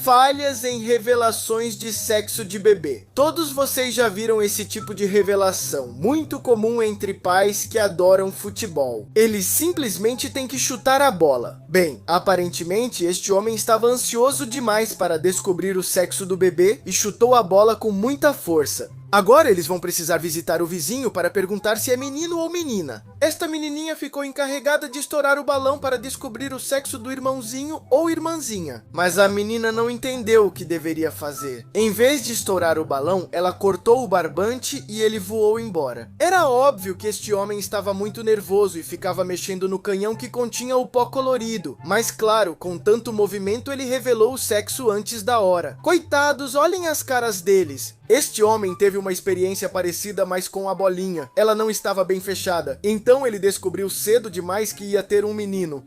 Falhas em revelações de sexo de bebê. Todos vocês já viram esse tipo de revelação, muito comum entre pais que adoram futebol. Eles simplesmente têm que chutar a bola. Bem, aparentemente este homem estava ansioso demais para descobrir o sexo do bebê e chutou a bola com muita força. Agora eles vão precisar visitar o vizinho para perguntar se é menino ou menina. Esta menininha ficou encarregada de estourar o balão para descobrir o sexo do irmãozinho ou irmãzinha. Mas a menina não entendeu o que deveria fazer. Em vez de estourar o balão, ela cortou o barbante e ele voou embora. Era óbvio que este homem estava muito nervoso e ficava mexendo no canhão que continha o pó colorido. Mas claro, com tanto movimento ele revelou o sexo antes da hora. Coitados, olhem as caras deles. Este homem teve uma experiência parecida, mas com a bolinha. Ela não estava bem fechada, então ele descobriu cedo demais que ia ter um menino.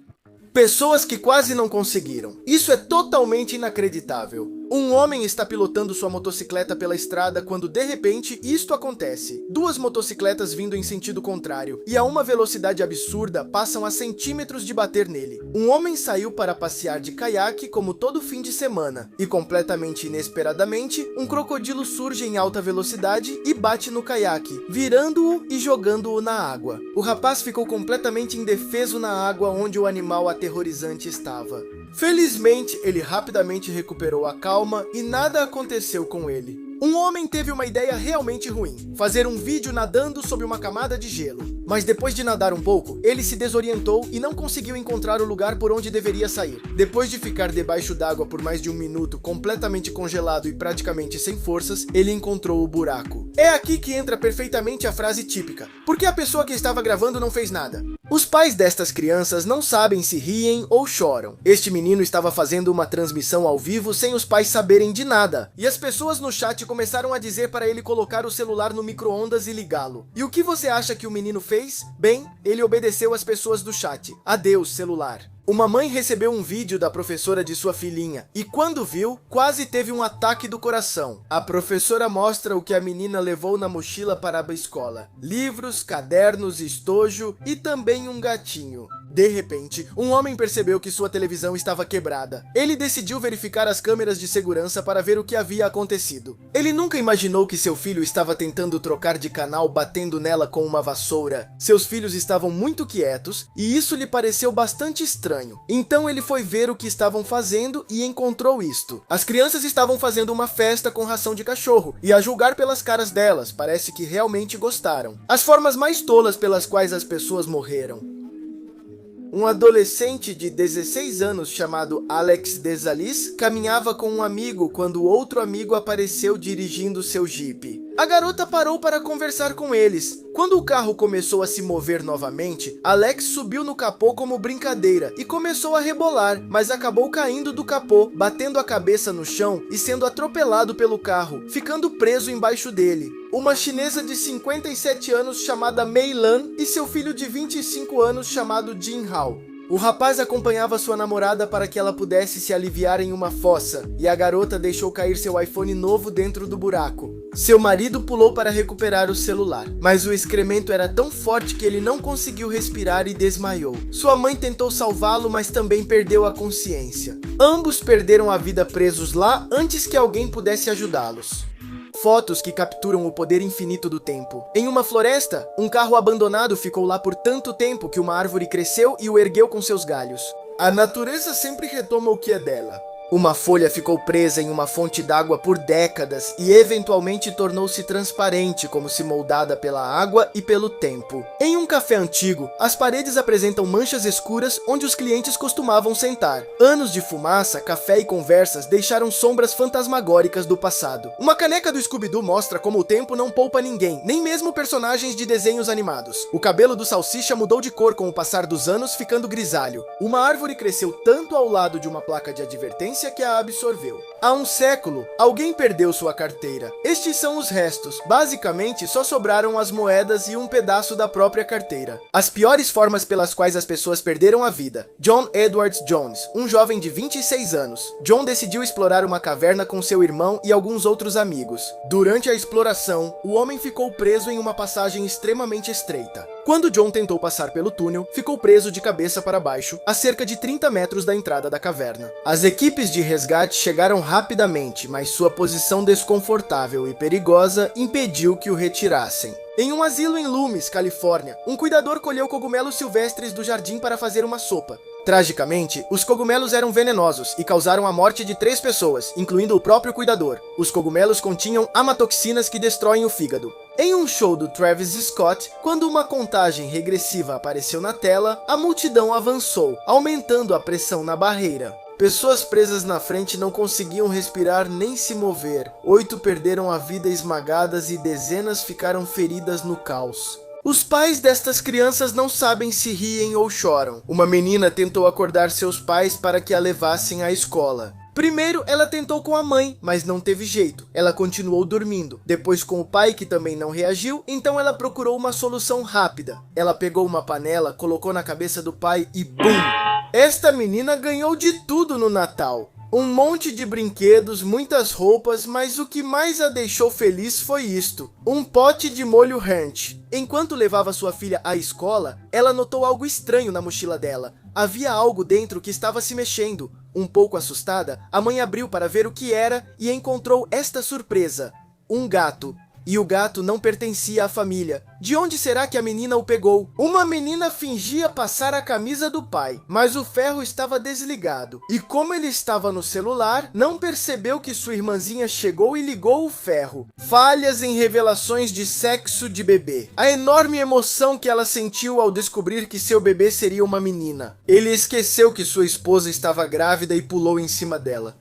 Pessoas que quase não conseguiram. Isso é totalmente inacreditável. Um homem está pilotando sua motocicleta pela estrada quando, de repente, isto acontece. Duas motocicletas vindo em sentido contrário e a uma velocidade absurda passam a centímetros de bater nele. Um homem saiu para passear de caiaque como todo fim de semana e, completamente inesperadamente, um crocodilo surge em alta velocidade e bate no caiaque, virando-o e jogando-o na água. O rapaz ficou completamente indefeso na água onde o animal aterrorizante estava. Felizmente, ele rapidamente recuperou a calma e nada aconteceu com ele. Um homem teve uma ideia realmente ruim, fazer um vídeo nadando sob uma camada de gelo. Mas depois de nadar um pouco, ele se desorientou e não conseguiu encontrar o lugar por onde deveria sair. Depois de ficar debaixo d'água por mais de um minuto, completamente congelado e praticamente sem forças, ele encontrou o buraco. É aqui que entra perfeitamente a frase típica: por que a pessoa que estava gravando não fez nada? Os pais destas crianças não sabem se riem ou choram. Este menino estava fazendo uma transmissão ao vivo sem os pais saberem de nada. E as pessoas no chat começaram a dizer para ele colocar o celular no micro-ondas e ligá-lo. E o que você acha que o menino fez? Bem, ele obedeceu às pessoas do chat. Adeus, celular. Uma mãe recebeu um vídeo da professora de sua filhinha e quando viu, quase teve um ataque do coração. A professora mostra o que a menina levou na mochila para a escola: livros, cadernos, estojo e também um gatinho. De repente, um homem percebeu que sua televisão estava quebrada. Ele decidiu verificar as câmeras de segurança para ver o que havia acontecido. Ele nunca imaginou que seu filho estava tentando trocar de canal batendo nela com uma vassoura. Seus filhos estavam muito quietos e isso lhe pareceu bastante estranho. Então ele foi ver o que estavam fazendo e encontrou isto. As crianças estavam fazendo uma festa com ração de cachorro e, a julgar pelas caras delas, parece que realmente gostaram. As formas mais tolas pelas quais as pessoas morreram. Um adolescente de 16 anos chamado Alex Desalis caminhava com um amigo quando outro amigo apareceu dirigindo seu Jeep. A garota parou para conversar com eles. Quando o carro começou a se mover novamente, Alex subiu no capô como brincadeira e começou a rebolar, mas acabou caindo do capô, batendo a cabeça no chão e sendo atropelado pelo carro, ficando preso embaixo dele. Uma chinesa de 57 anos chamada Mei Lan e seu filho de 25 anos chamado Jin Hao. O rapaz acompanhava sua namorada para que ela pudesse se aliviar em uma fossa, e a garota deixou cair seu iPhone novo dentro do buraco. Seu marido pulou para recuperar o celular, mas o excremento era tão forte que ele não conseguiu respirar e desmaiou. Sua mãe tentou salvá-lo, mas também perdeu a consciência. Ambos perderam a vida presos lá antes que alguém pudesse ajudá-los. Fotos que capturam o poder infinito do tempo. Em uma floresta, um carro abandonado ficou lá por tanto tempo que uma árvore cresceu e o ergueu com seus galhos. A natureza sempre retoma o que é dela. Uma folha ficou presa em uma fonte d'água por décadas e eventualmente tornou-se transparente, como se moldada pela água e pelo tempo. Em um café antigo, as paredes apresentam manchas escuras onde os clientes costumavam sentar. Anos de fumaça, café e conversas deixaram sombras fantasmagóricas do passado. Uma caneca do Scooby-Doo mostra como o tempo não poupa ninguém, nem mesmo personagens de desenhos animados. O cabelo do Salsicha mudou de cor com o passar dos anos, ficando grisalho. Uma árvore cresceu tanto ao lado de uma placa de advertência que a absorveu. Há um século, alguém perdeu sua carteira. Estes são os restos. Basicamente, só sobraram as moedas e um pedaço da própria carteira. As piores formas pelas quais as pessoas perderam a vida. John Edwards Jones, um jovem de 26 anos. John decidiu explorar uma caverna com seu irmão e alguns outros amigos. Durante a exploração, o homem ficou preso em uma passagem extremamente estreita. Quando John tentou passar pelo túnel, ficou preso de cabeça para baixo, a cerca de 30 metros da entrada da caverna. As equipes Equipes de resgate chegaram rapidamente, mas sua posição desconfortável e perigosa impediu que o retirassem. Em um asilo em Loomis, Califórnia, um cuidador colheu cogumelos silvestres do jardim para fazer uma sopa. Tragicamente, os cogumelos eram venenosos e causaram a morte de 3 pessoas, incluindo o próprio cuidador. Os cogumelos continham amatoxinas que destroem o fígado. Em um show do Travis Scott, quando uma contagem regressiva apareceu na tela, a multidão avançou, aumentando a pressão na barreira. Pessoas presas na frente não conseguiam respirar nem se mover. 8 perderam a vida esmagadas e dezenas ficaram feridas no caos. Os pais destas crianças não sabem se riem ou choram. Uma menina tentou acordar seus pais para que a levassem à escola. Primeiro, ela tentou com a mãe, mas não teve jeito. Ela continuou dormindo. Depois com o pai, que também não reagiu, então ela procurou uma solução rápida. Ela pegou uma panela, colocou na cabeça do pai e BUM! Esta menina ganhou de tudo no Natal. Um monte de brinquedos, muitas roupas, mas o que mais a deixou feliz foi isto: um pote de molho ranch. Enquanto levava sua filha à escola, ela notou algo estranho na mochila dela. Havia algo dentro que estava se mexendo. Um pouco assustada, a mãe abriu para ver o que era e encontrou esta surpresa: um gato. E o gato não pertencia à família. De onde será que a menina o pegou? Uma menina fingia passar a camisa do pai, mas o ferro estava desligado. E como ele estava no celular, não percebeu que sua irmãzinha chegou e ligou o ferro. Falhas em revelações de sexo de bebê. A enorme emoção que ela sentiu ao descobrir que seu bebê seria uma menina. Ele esqueceu que sua esposa estava grávida e pulou em cima dela.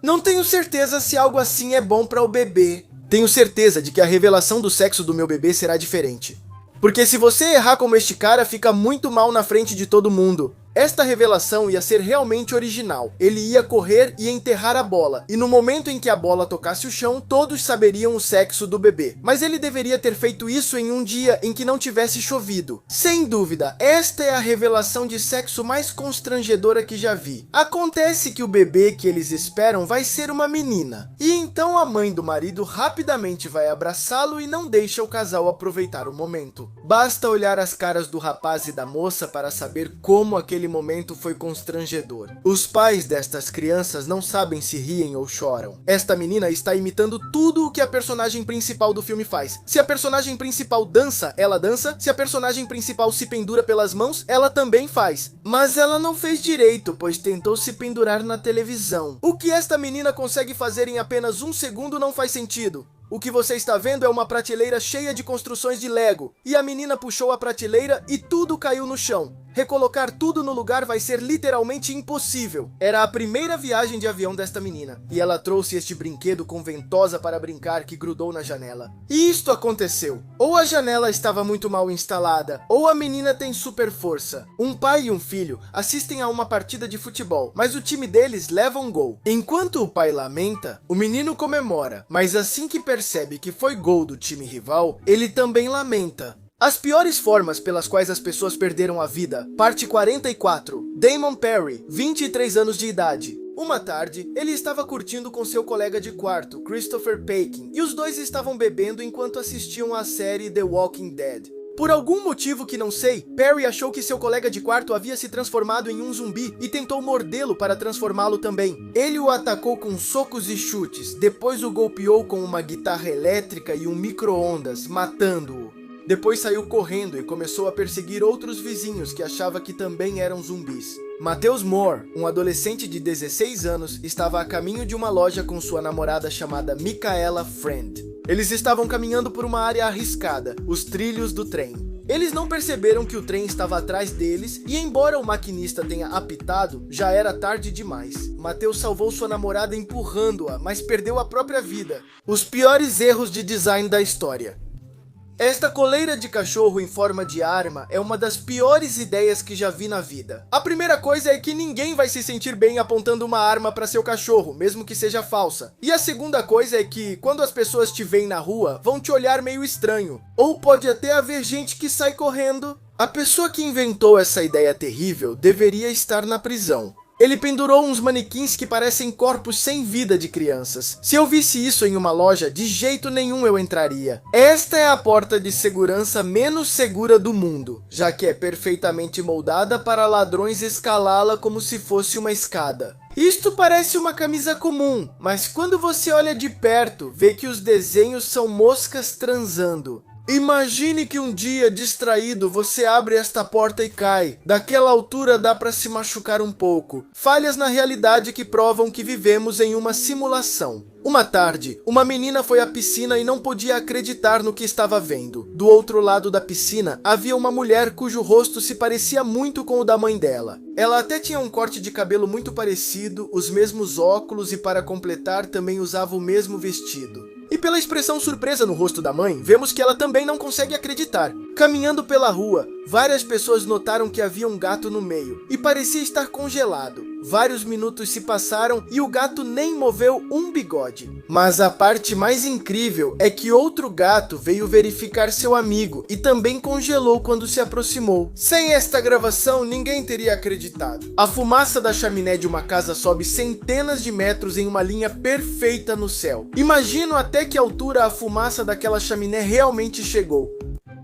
Não tenho certeza se algo assim é bom para o bebê. Tenho certeza de que a revelação do sexo do meu bebê será diferente. Porque se você errar como este cara, fica muito mal na frente de todo mundo. Esta revelação ia ser realmente original. Ele ia correr e enterrar a bola, e no momento em que a bola tocasse o chão, todos saberiam o sexo do bebê. Mas ele deveria ter feito isso em um dia em que não tivesse chovido. Sem dúvida, esta é a revelação de sexo mais constrangedora que já vi. Acontece que o bebê que eles esperam vai ser uma menina. E então a mãe do marido rapidamente vai abraçá-lo e não deixa o casal aproveitar o momento. Basta olhar as caras do rapaz e da moça para saber como aquele momento foi constrangedor. Os pais destas crianças não sabem se riem ou choram. Esta menina está imitando tudo o que a personagem principal do filme faz. Se a personagem principal dança, ela dança. Se a personagem principal se pendura pelas mãos, ela também faz. Mas ela não fez direito, pois tentou se pendurar na televisão. O que esta menina consegue fazer em apenas 1 segundo não faz sentido. O que você está vendo é uma prateleira cheia de construções de Lego, e a menina puxou a prateleira e tudo caiu no chão. Recolocar tudo no lugar vai ser literalmente impossível. Era a primeira viagem de avião desta menina, e ela trouxe este brinquedo com ventosa para brincar que grudou na janela. E isto aconteceu. Ou a janela estava muito mal instalada, ou a menina tem super força. Um pai e um filho assistem a uma partida de futebol, mas o time deles leva um gol. Enquanto o pai lamenta, o menino comemora, mas assim que percebe que foi gol do time rival, ele também lamenta. As piores formas pelas quais as pessoas perderam a vida. Parte 44. Damon Perry, 23 anos de idade. Uma tarde, ele estava curtindo com seu colega de quarto, Christopher Paikin, e os dois estavam bebendo enquanto assistiam à série The Walking Dead. Por algum motivo que não sei, Perry achou que seu colega de quarto havia se transformado em um zumbi e tentou mordê-lo para transformá-lo também. Ele o atacou com socos e chutes, depois o golpeou com uma guitarra elétrica e um micro-ondas, matando-o. Depois saiu correndo e começou a perseguir outros vizinhos que achava que também eram zumbis. Matthews Moore, um adolescente de 16 anos, estava a caminho de uma loja com sua namorada chamada Michaela Friend. Eles estavam caminhando por uma área arriscada, os trilhos do trem. Eles não perceberam que o trem estava atrás deles e, embora o maquinista tenha apitado, já era tarde demais. Matthews salvou sua namorada empurrando-a, mas perdeu a própria vida. Os piores erros de design da história. Esta coleira de cachorro em forma de arma é uma das piores ideias que já vi na vida. A primeira coisa é que ninguém vai se sentir bem apontando uma arma para seu cachorro, mesmo que seja falsa. E a segunda coisa é que, quando as pessoas te veem na rua, vão te olhar meio estranho. Ou pode até haver gente que sai correndo. A pessoa que inventou essa ideia terrível deveria estar na prisão. Ele pendurou uns manequins que parecem corpos sem vida de crianças. Se eu visse isso em uma loja, de jeito nenhum eu entraria. Esta é a porta de segurança menos segura do mundo, já que é perfeitamente moldada para ladrões escalá-la como se fosse uma escada. Isto parece uma camisa comum, mas quando você olha de perto, vê que os desenhos são moscas transando. Imagine que um dia, distraído, você abre esta porta e cai. Daquela altura dá para se machucar um pouco. Falhas na realidade que provam que vivemos em uma simulação. Uma tarde, uma menina foi à piscina e não podia acreditar no que estava vendo. Do outro lado da piscina, havia uma mulher cujo rosto se parecia muito com o da mãe dela. Ela até tinha um corte de cabelo muito parecido, os mesmos óculos e, para completar, também usava o mesmo vestido. E pela expressão surpresa no rosto da mãe, vemos que ela também não consegue acreditar. Caminhando pela rua, várias pessoas notaram que havia um gato no meio e parecia estar congelado. Vários minutos se passaram e o gato nem moveu um bigode. Mas a parte mais incrível é que outro gato veio verificar seu amigo e também congelou quando se aproximou. Sem esta gravação, ninguém teria acreditado. A fumaça da chaminé de uma casa sobe centenas de metros em uma linha perfeita no céu. Imagino até que altura a fumaça daquela chaminé realmente chegou.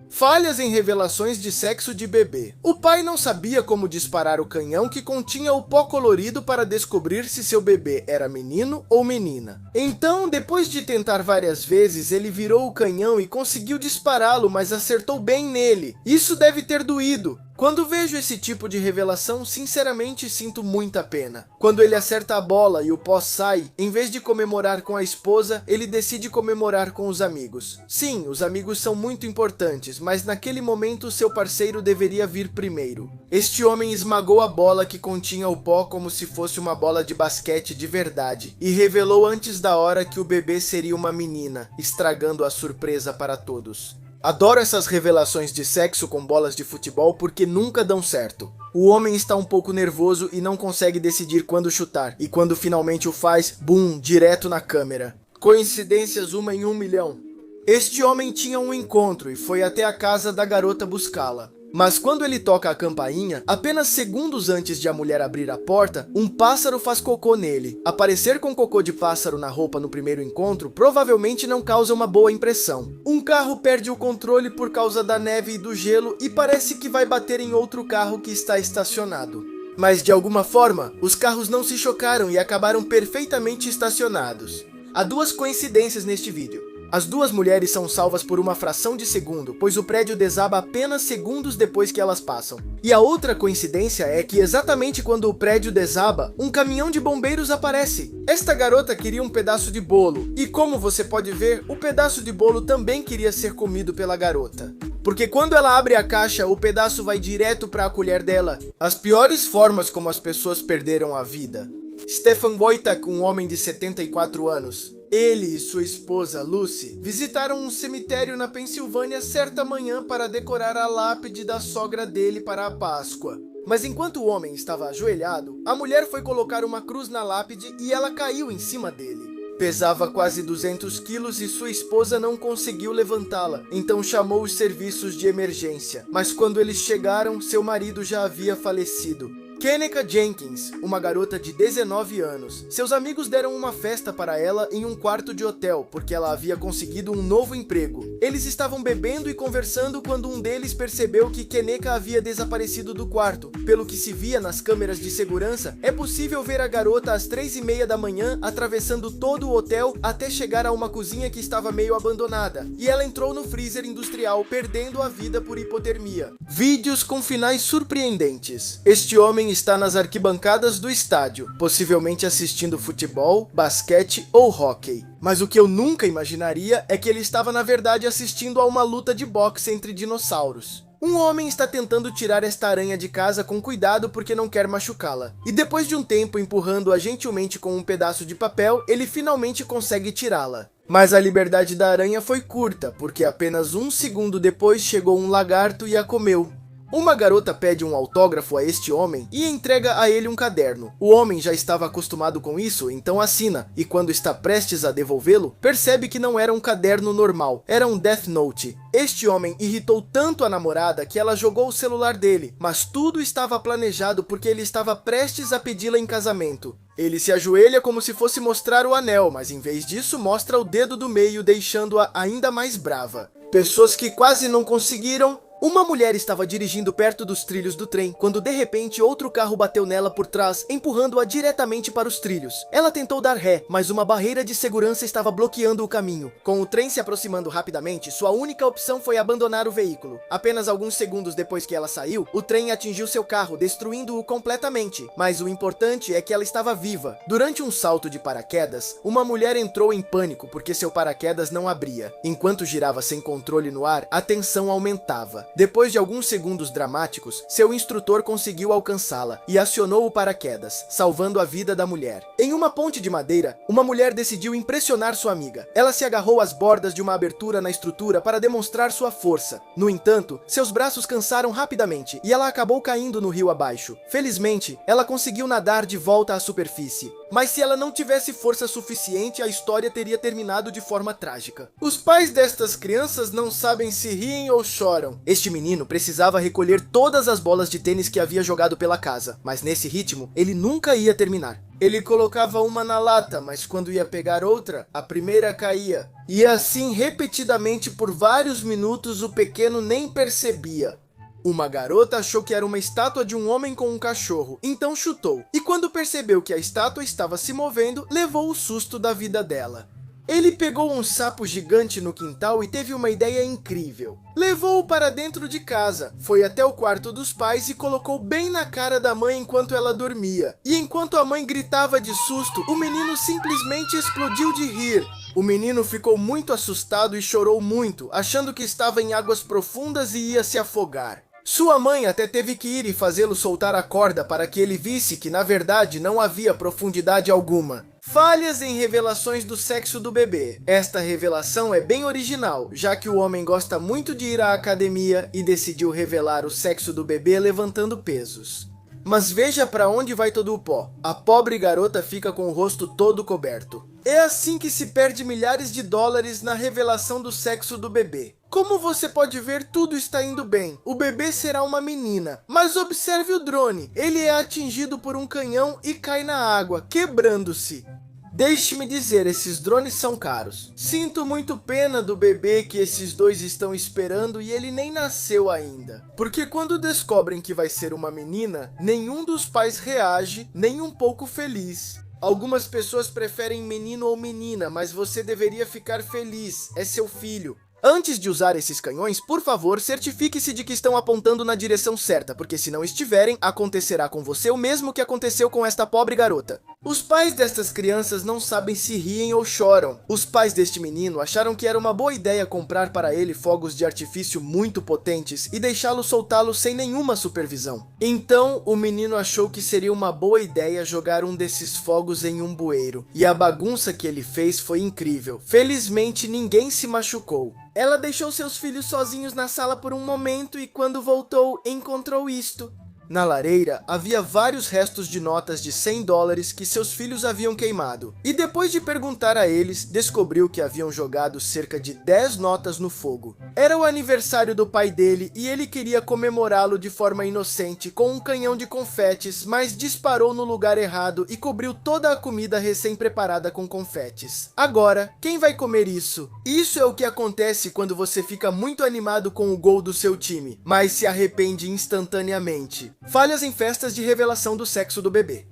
Falhas em revelações de sexo de bebê. O pai não sabia como disparar o canhão que continha o pó colorido para descobrir se seu bebê era menino ou menina. Então, depois de tentar várias vezes, ele virou o canhão e conseguiu dispará-lo, mas acertou bem nele. Isso deve ter doído. Quando vejo esse tipo de revelação, sinceramente sinto muita pena. Quando ele acerta a bola e o pó sai, em vez de comemorar com a esposa, ele decide comemorar com os amigos. Sim, os amigos são muito importantes, mas naquele momento seu parceiro deveria vir primeiro. Este homem esmagou a bola que continha o pó como se fosse uma bola de basquete de verdade, e revelou antes da hora que o bebê seria uma menina, estragando a surpresa para todos. Adoro essas revelações de sexo com bolas de futebol porque nunca dão certo. O homem está um pouco nervoso e não consegue decidir quando chutar, e quando finalmente o faz, bum, direto na câmera. Coincidências 1 em 1 milhão. Este homem tinha um encontro e foi até a casa da garota buscá-la. Mas quando ele toca a campainha, apenas segundos antes de a mulher abrir a porta, um pássaro faz cocô nele. Aparecer com cocô de pássaro na roupa no primeiro encontro provavelmente não causa uma boa impressão. Um carro perde o controle por causa da neve e do gelo e parece que vai bater em outro carro que está estacionado. Mas de alguma forma, os carros não se chocaram e acabaram perfeitamente estacionados. Há duas coincidências neste vídeo. As duas mulheres são salvas por uma fração de segundo, pois o prédio desaba apenas segundos depois que elas passam. E a outra coincidência é que exatamente quando o prédio desaba, um caminhão de bombeiros aparece. Esta garota queria um pedaço de bolo, e como você pode ver, o pedaço de bolo também queria ser comido pela garota. Porque quando ela abre a caixa, o pedaço vai direto para a colher dela. As piores formas como as pessoas perderam a vida. Stefan Wojtak, um homem de 74 anos. Ele e sua esposa, Lucy, visitaram um cemitério na Pensilvânia certa manhã para decorar a lápide da sogra dele para a Páscoa. Mas enquanto o homem estava ajoelhado, a mulher foi colocar uma cruz na lápide e ela caiu em cima dele. Pesava quase 200 quilos e sua esposa não conseguiu levantá-la, então chamou os serviços de emergência. Mas quando eles chegaram, seu marido já havia falecido. Kenneka Jenkins, uma garota de 19 anos. Seus amigos deram uma festa para ela em um quarto de hotel, porque ela havia conseguido um novo emprego. Eles estavam bebendo e conversando quando um deles percebeu que Kenneka havia desaparecido do quarto. Pelo que se via nas câmeras de segurança, é possível ver a garota às 3h30 da manhã atravessando todo o hotel até chegar a uma cozinha que estava meio abandonada. E ela entrou no freezer industrial, perdendo a vida por hipotermia. Vídeos com finais surpreendentes. Este homem está nas arquibancadas do estádio, possivelmente assistindo futebol, basquete ou hóquei. Mas o que eu nunca imaginaria é que ele estava na verdade assistindo a uma luta de boxe entre dinossauros. Um homem está tentando tirar esta aranha de casa com cuidado porque não quer machucá-la. E depois de um tempo empurrando-a gentilmente com um pedaço de papel, ele finalmente consegue tirá-la. Mas a liberdade da aranha foi curta, porque apenas um segundo depois chegou um lagarto e a comeu. Uma garota pede um autógrafo a este homem e entrega a ele um caderno. O homem já estava acostumado com isso, então assina, e quando está prestes a devolvê-lo, percebe que não era um caderno normal, era um Death Note. Este homem irritou tanto a namorada que ela jogou o celular dele, mas tudo estava planejado porque ele estava prestes a pedi-la em casamento. Ele se ajoelha como se fosse mostrar o anel, mas em vez disso mostra o dedo do meio, deixando-a ainda mais brava. Pessoas que quase não conseguiram. Uma mulher estava dirigindo perto dos trilhos do trem, quando de repente outro carro bateu nela por trás, empurrando-a diretamente para os trilhos. Ela tentou dar ré, mas uma barreira de segurança estava bloqueando o caminho. Com o trem se aproximando rapidamente, sua única opção foi abandonar o veículo. Apenas alguns segundos depois que ela saiu, o trem atingiu seu carro, destruindo-o completamente. Mas o importante é que ela estava viva. Durante um salto de paraquedas, uma mulher entrou em pânico porque seu paraquedas não abria. Enquanto girava sem controle no ar, a tensão aumentava. Depois de alguns segundos dramáticos, seu instrutor conseguiu alcançá-la e acionou o paraquedas, salvando a vida da mulher. Em uma ponte de madeira, uma mulher decidiu impressionar sua amiga. Ela se agarrou às bordas de uma abertura na estrutura para demonstrar sua força. No entanto, seus braços cansaram rapidamente e ela acabou caindo no rio abaixo. Felizmente, ela conseguiu nadar de volta à superfície. Mas se ela não tivesse força suficiente, a história teria terminado de forma trágica. Os pais destas crianças não sabem se riem ou choram. Este menino precisava recolher todas as bolas de tênis que havia jogado pela casa, mas nesse ritmo, ele nunca ia terminar. Ele colocava uma na lata, mas quando ia pegar outra, a primeira caía. E assim repetidamente por vários minutos o pequeno nem percebia. Uma garota achou que era uma estátua de um homem com um cachorro, então chutou. E quando percebeu que a estátua estava se movendo, levou o susto da vida dela. Ele pegou um sapo gigante no quintal e teve uma ideia incrível. Levou-o para dentro de casa, foi até o quarto dos pais e colocou bem na cara da mãe enquanto ela dormia. E enquanto a mãe gritava de susto, o menino simplesmente explodiu de rir. O menino ficou muito assustado e chorou muito, achando que estava em águas profundas e ia se afogar. Sua mãe até teve que ir e fazê-lo soltar a corda para que ele visse que, na verdade, não havia profundidade alguma. Falhas em revelações do sexo do bebê. Esta revelação é bem original, já que o homem gosta muito de ir à academia e decidiu revelar o sexo do bebê levantando pesos. Mas veja para onde vai todo o pó. A pobre garota fica com o rosto todo coberto. É assim que se perde milhares de dólares na revelação do sexo do bebê. Como você pode ver, tudo está indo bem. O bebê será uma menina. Mas observe o drone. Ele é atingido por um canhão e cai na água, quebrando-se. Deixe-me dizer, esses drones são caros. Sinto muito pena do bebê que esses dois estão esperando e ele nem nasceu ainda. Porque quando descobrem que vai ser uma menina, nenhum dos pais reage, nem um pouco feliz. Algumas pessoas preferem menino ou menina, mas você deveria ficar feliz, é seu filho. Antes de usar esses canhões, por favor, certifique-se de que estão apontando na direção certa, porque se não estiverem, acontecerá com você o mesmo que aconteceu com esta pobre garota. Os pais destas crianças não sabem se riem ou choram. Os pais deste menino acharam que era uma boa ideia comprar para ele fogos de artifício muito potentes e deixá-lo soltá-lo sem nenhuma supervisão. Então, o menino achou que seria uma boa ideia jogar um desses fogos em um bueiro. E a bagunça que ele fez foi incrível. Felizmente, ninguém se machucou. Ela deixou seus filhos sozinhos na sala por um momento e quando voltou, encontrou isto. Na lareira, havia vários restos de notas de $100 que seus filhos haviam queimado. E depois de perguntar a eles, descobriu que haviam jogado cerca de 10 notas no fogo. Era o aniversário do pai dele e ele queria comemorá-lo de forma inocente com um canhão de confetes, mas disparou no lugar errado e cobriu toda a comida recém-preparada com confetes. Agora, quem vai comer isso? Isso é o que acontece quando você fica muito animado com o gol do seu time, mas se arrepende instantaneamente. Falhas em festas de revelação do sexo do bebê.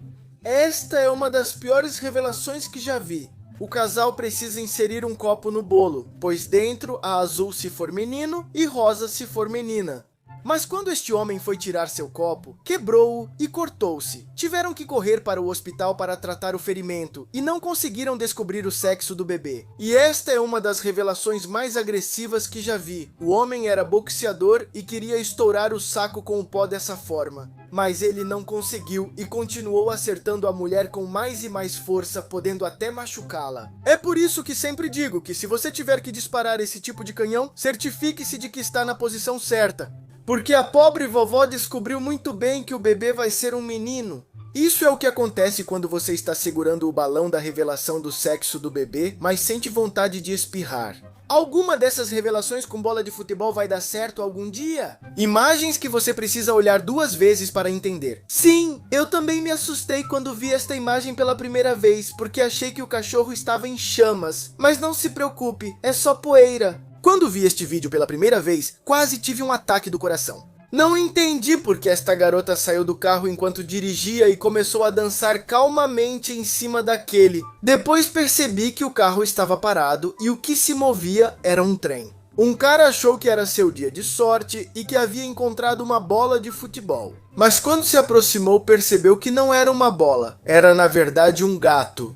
Esta é uma das piores revelações que já vi. O casal precisa inserir um copo no bolo, pois dentro há azul se for menino e rosa se for menina. Mas quando este homem foi tirar seu copo, quebrou-o e cortou-se. Tiveram que correr para o hospital para tratar o ferimento e não conseguiram descobrir o sexo do bebê. E esta é uma das revelações mais agressivas que já vi. O homem era boxeador e queria estourar o saco com o pó dessa forma. Mas ele não conseguiu e continuou acertando a mulher com mais e mais força, podendo até machucá-la. É por isso que sempre digo que se você tiver que disparar esse tipo de canhão, certifique-se de que está na posição certa. Porque a pobre vovó descobriu muito bem que o bebê vai ser um menino. Isso é o que acontece quando você está segurando o balão da revelação do sexo do bebê, mas sente vontade de espirrar. Alguma dessas revelações com bola de futebol vai dar certo algum dia? Imagens que você precisa olhar 2 vezes para entender. Sim, eu também me assustei quando vi esta imagem pela primeira vez, porque achei que o cachorro estava em chamas. Mas não se preocupe, é só poeira. Quando vi este vídeo pela primeira vez, quase tive um ataque do coração. Não entendi porque esta garota saiu do carro enquanto dirigia e começou a dançar calmamente em cima daquele. Depois percebi que o carro estava parado e o que se movia era um trem. Um cara achou que era seu dia de sorte e que havia encontrado uma bola de futebol. Mas quando se aproximou, percebeu que não era uma bola, era na verdade um gato.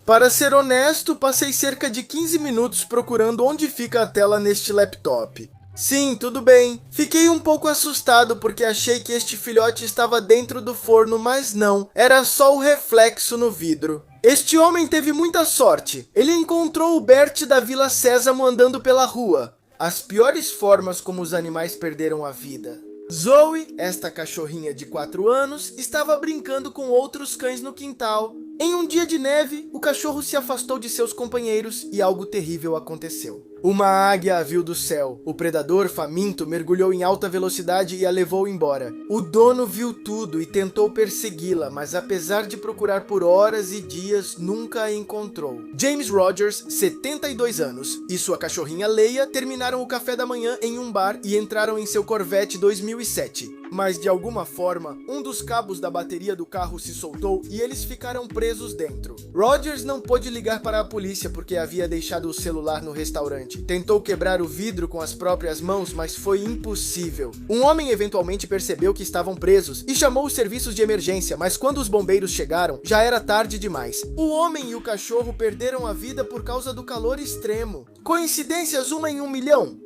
Para ser honesto, passei cerca de 15 minutos procurando onde fica a tela neste laptop. Sim, tudo bem. Fiquei um pouco assustado porque achei que este filhote estava dentro do forno, mas não. Era só o reflexo no vidro. Este homem teve muita sorte. Ele encontrou o Bert da Vila Sésamo andando pela rua. As piores formas como os animais perderam a vida. Zoe, esta cachorrinha de 4 anos, estava brincando com outros cães no quintal. Em um dia de neve, o cachorro se afastou de seus companheiros e algo terrível aconteceu. Uma águia a viu do céu. O predador, faminto, mergulhou em alta velocidade e a levou embora. O dono viu tudo e tentou persegui-la, mas apesar de procurar por horas e dias, nunca a encontrou. James Rogers, 72 anos, e sua cachorrinha Leia terminaram o café da manhã em um bar e entraram em seu Corvette 2007. Mas de alguma forma, um dos cabos da bateria do carro se soltou e eles ficaram presos dentro. Rogers não pôde ligar para a polícia porque havia deixado o celular no restaurante. Tentou quebrar o vidro com as próprias mãos, mas foi impossível. Um homem eventualmente percebeu que estavam presos e chamou os serviços de emergência, mas quando os bombeiros chegaram, já era tarde demais. O homem e o cachorro perderam a vida por causa do calor extremo. Coincidências 1 em 1 milhão?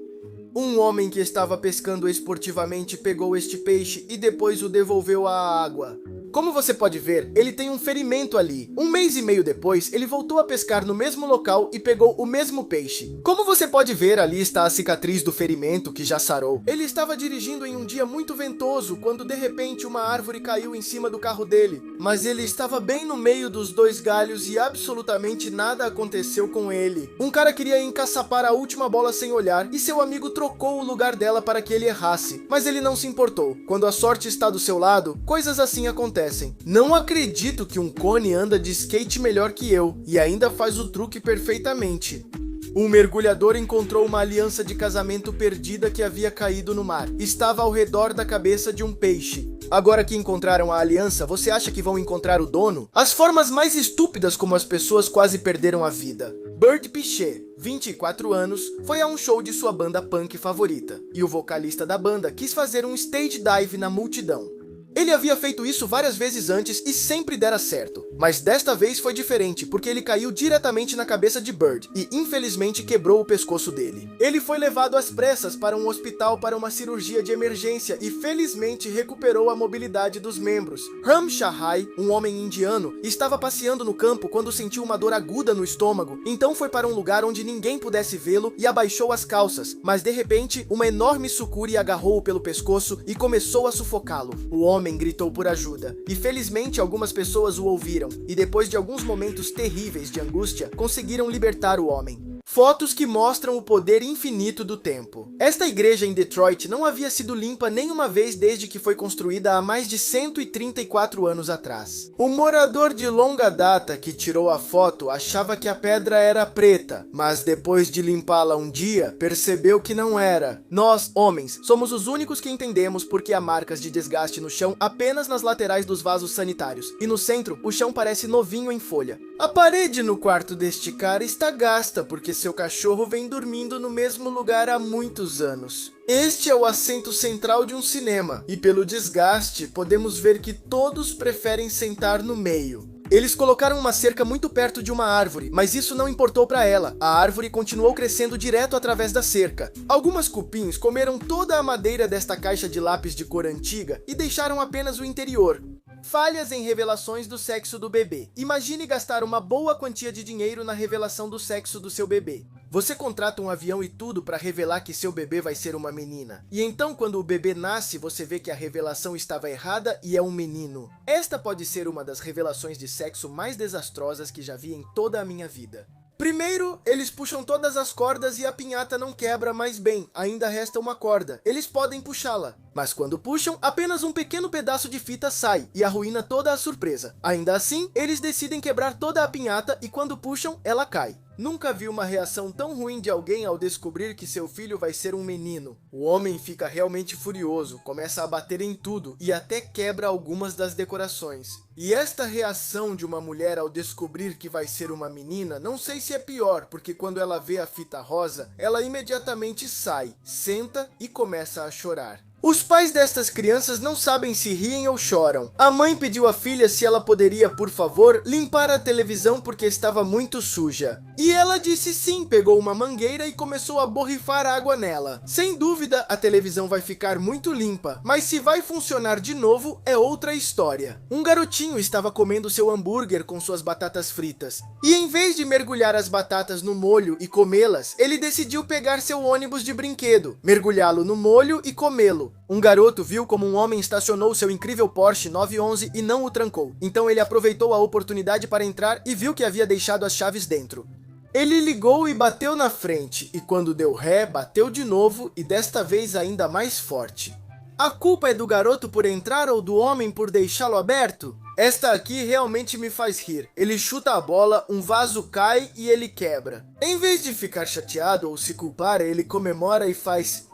Um homem que estava pescando esportivamente pegou este peixe e depois o devolveu à água. Como você pode ver, ele tem um ferimento ali. 1 mês e meio depois, ele voltou a pescar no mesmo local e pegou o mesmo peixe. Como você pode ver, ali está a cicatriz do ferimento que já sarou. Ele estava dirigindo em um dia muito ventoso, quando de repente uma árvore caiu em cima do carro dele. Mas ele estava bem no meio dos 2 galhos e absolutamente nada aconteceu com ele. Um cara queria encaçapar a última bola sem olhar e seu amigo trocou o lugar dela para que ele errasse. Mas ele não se importou. Quando a sorte está do seu lado, coisas assim acontecem. Não acredito que um cone anda de skate melhor que eu, e ainda faz o truque perfeitamente. Um mergulhador encontrou uma aliança de casamento perdida que havia caído no mar. Estava ao redor da cabeça de um peixe. Agora que encontraram a aliança, você acha que vão encontrar o dono? As formas mais estúpidas como as pessoas quase perderam a vida. Bird Pichet, 24 anos, foi a um show de sua banda punk favorita. E o vocalista da banda quis fazer um stage dive na multidão. Ele havia feito isso várias vezes antes e sempre dera certo, mas desta vez foi diferente porque ele caiu diretamente na cabeça de Bird e infelizmente quebrou o pescoço dele. Ele foi levado às pressas para um hospital para uma cirurgia de emergência e felizmente recuperou a mobilidade dos membros. Ram Shahai, um homem indiano, estava passeando no campo quando sentiu uma dor aguda no estômago, então foi para um lugar onde ninguém pudesse vê-lo e abaixou as calças, mas de repente uma enorme sucuri agarrou-o pelo pescoço e começou a sufocá-lo. O homem gritou por ajuda, e felizmente algumas pessoas o ouviram, e depois de alguns momentos terríveis de angústia, conseguiram libertar o homem. Fotos que mostram o poder infinito do tempo. Esta igreja em Detroit não havia sido limpa nenhuma vez desde que foi construída há mais de 134 anos atrás. O morador de longa data que tirou a foto achava que a pedra era preta, mas depois de limpá-la um dia, percebeu que não era. Nós, homens, somos os únicos que entendemos porque há marcas de desgaste no chão apenas nas laterais dos vasos sanitários, e no centro, o chão parece novinho em folha. A parede no quarto deste cara está gasta porque seu cachorro vem dormindo no mesmo lugar há muitos anos. Este é o assento central de um cinema, e pelo desgaste, podemos ver que todos preferem sentar no meio. Eles colocaram uma cerca muito perto de uma árvore, mas isso não importou para ela. A árvore continuou crescendo direto através da cerca. Algumas cupins comeram toda a madeira desta caixa de lápis de cor antiga e deixaram apenas o interior. Falhas em revelações do sexo do bebê. Imagine gastar uma boa quantia de dinheiro na revelação do sexo do seu bebê. Você contrata um avião e tudo para revelar que seu bebê vai ser uma menina. E então, quando o bebê nasce, você vê que a revelação estava errada e é um menino. Esta pode ser uma das revelações de sexo mais desastrosas que já vi em toda a minha vida. Primeiro, eles puxam todas as cordas e a pinhata não quebra, mas bem, ainda resta uma corda. Eles podem puxá-la, mas quando puxam, apenas um pequeno pedaço de fita sai e arruína toda a surpresa. Ainda assim, eles decidem quebrar toda a pinhata e quando puxam, ela cai. Nunca vi uma reação tão ruim de alguém ao descobrir que seu filho vai ser um menino. O homem fica realmente furioso, começa a bater em tudo e até quebra algumas das decorações. E esta reação de uma mulher ao descobrir que vai ser uma menina, não sei se é pior, porque quando ela vê a fita rosa, ela imediatamente sai, senta e começa a chorar. Os pais destas crianças não sabem se riem ou choram. A mãe pediu à filha se ela poderia, por favor, limpar a televisão porque estava muito suja. E ela disse sim, pegou uma mangueira e começou a borrifar água nela. Sem dúvida, a televisão vai ficar muito limpa, mas se vai funcionar de novo, é outra história. Um garotinho estava comendo seu hambúrguer com suas batatas fritas. E em vez de mergulhar as batatas no molho e comê-las, ele decidiu pegar seu ônibus de brinquedo, mergulhá-lo no molho e comê-lo. Um garoto viu como um homem estacionou seu incrível Porsche 911 e não o trancou. Então ele aproveitou a oportunidade para entrar e viu que havia deixado as chaves dentro. Ele ligou e bateu na frente, e quando deu ré, bateu de novo e desta vez ainda mais forte. A culpa é do garoto por entrar ou do homem por deixá-lo aberto? Esta aqui realmente me faz rir. Ele chuta a bola, um vaso cai e ele quebra. Em vez de ficar chateado ou se culpar, ele comemora e faz...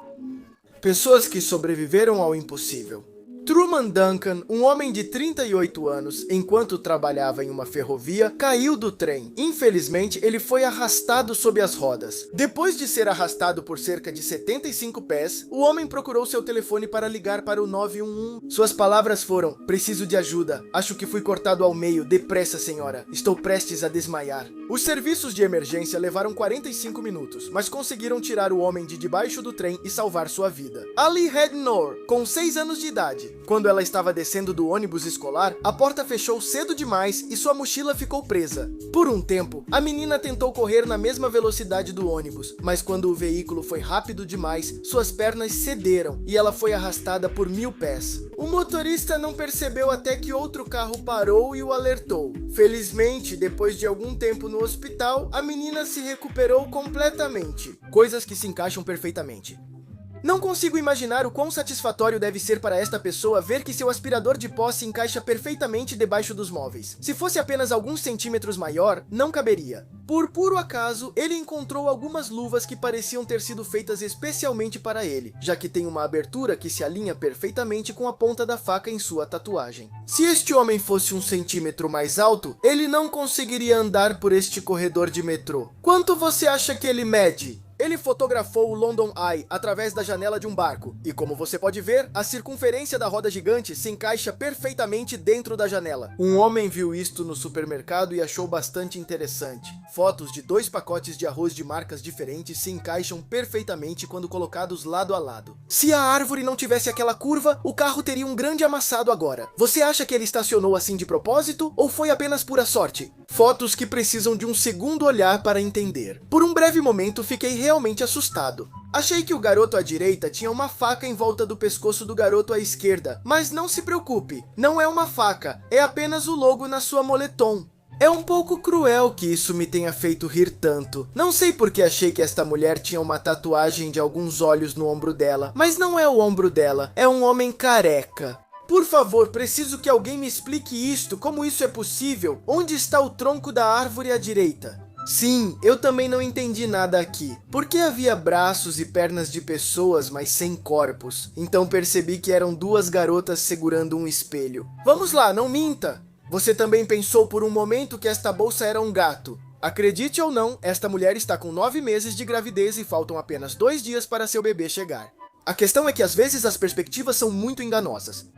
Pessoas que sobreviveram ao impossível. Truman Duncan, um homem de 38 anos, enquanto trabalhava em uma ferrovia, caiu do trem. Infelizmente, ele foi arrastado sob as rodas. Depois de ser arrastado por cerca de 75 pés, o homem procurou seu telefone para ligar para o 911. Suas palavras foram: "Preciso de ajuda. Acho que fui cortado ao meio. Depressa, senhora. Estou prestes a desmaiar." Os serviços de emergência levaram 45 minutos, mas conseguiram tirar o homem de debaixo do trem e salvar sua vida. Ali Hednor, com 6 anos de idade. Quando ela estava descendo do ônibus escolar, a porta fechou cedo demais e sua mochila ficou presa. Por um tempo, a menina tentou correr na mesma velocidade do ônibus, mas quando o veículo foi rápido demais, suas pernas cederam e ela foi arrastada por 1000 pés. O motorista não percebeu até que outro carro parou e o alertou. Felizmente, depois de algum tempo no hospital, a menina se recuperou completamente. Coisas que se encaixam perfeitamente. Não consigo imaginar o quão satisfatório deve ser para esta pessoa ver que seu aspirador de pó se encaixa perfeitamente debaixo dos móveis. Se fosse apenas alguns centímetros maior, não caberia. Por puro acaso, ele encontrou algumas luvas que pareciam ter sido feitas especialmente para ele, já que tem uma abertura que se alinha perfeitamente com a ponta da faca em sua tatuagem. Se este homem fosse 1 centímetro mais alto, ele não conseguiria andar por este corredor de metrô. Quanto você acha que ele mede? Ele fotografou o London Eye através da janela de um barco, e como você pode ver, a circunferência da roda gigante se encaixa perfeitamente dentro da janela. Um homem viu isto no supermercado e achou bastante interessante. Fotos de 2 pacotes de arroz de marcas diferentes se encaixam perfeitamente quando colocados lado a lado. Se a árvore não tivesse aquela curva, o carro teria um grande amassado agora. Você acha que ele estacionou assim de propósito, ou foi apenas pura sorte? Fotos que precisam de um segundo olhar para entender. Por um breve momento, fiquei realmente assustado. Achei que o garoto à direita tinha uma faca em volta do pescoço do garoto à esquerda, mas não se preocupe, não é uma faca, é apenas o logo na sua moletom. É um pouco cruel que isso me tenha feito rir tanto. Não sei porque achei que esta mulher tinha uma tatuagem de alguns olhos no ombro dela, mas não é o ombro dela, é um homem careca. Por favor, preciso que alguém me explique isto, como isso é possível? Onde está o tronco da árvore à direita? Sim, eu também não entendi nada aqui. Por que havia braços e pernas de pessoas, mas sem corpos? Então percebi que eram 2 garotas segurando um espelho. Vamos lá, não minta! Você também pensou por um momento que esta bolsa era um gato. Acredite ou não, esta mulher está com 9 meses de gravidez e faltam apenas 2 dias para seu bebê chegar. A questão é que às vezes as perspectivas são muito enganosas.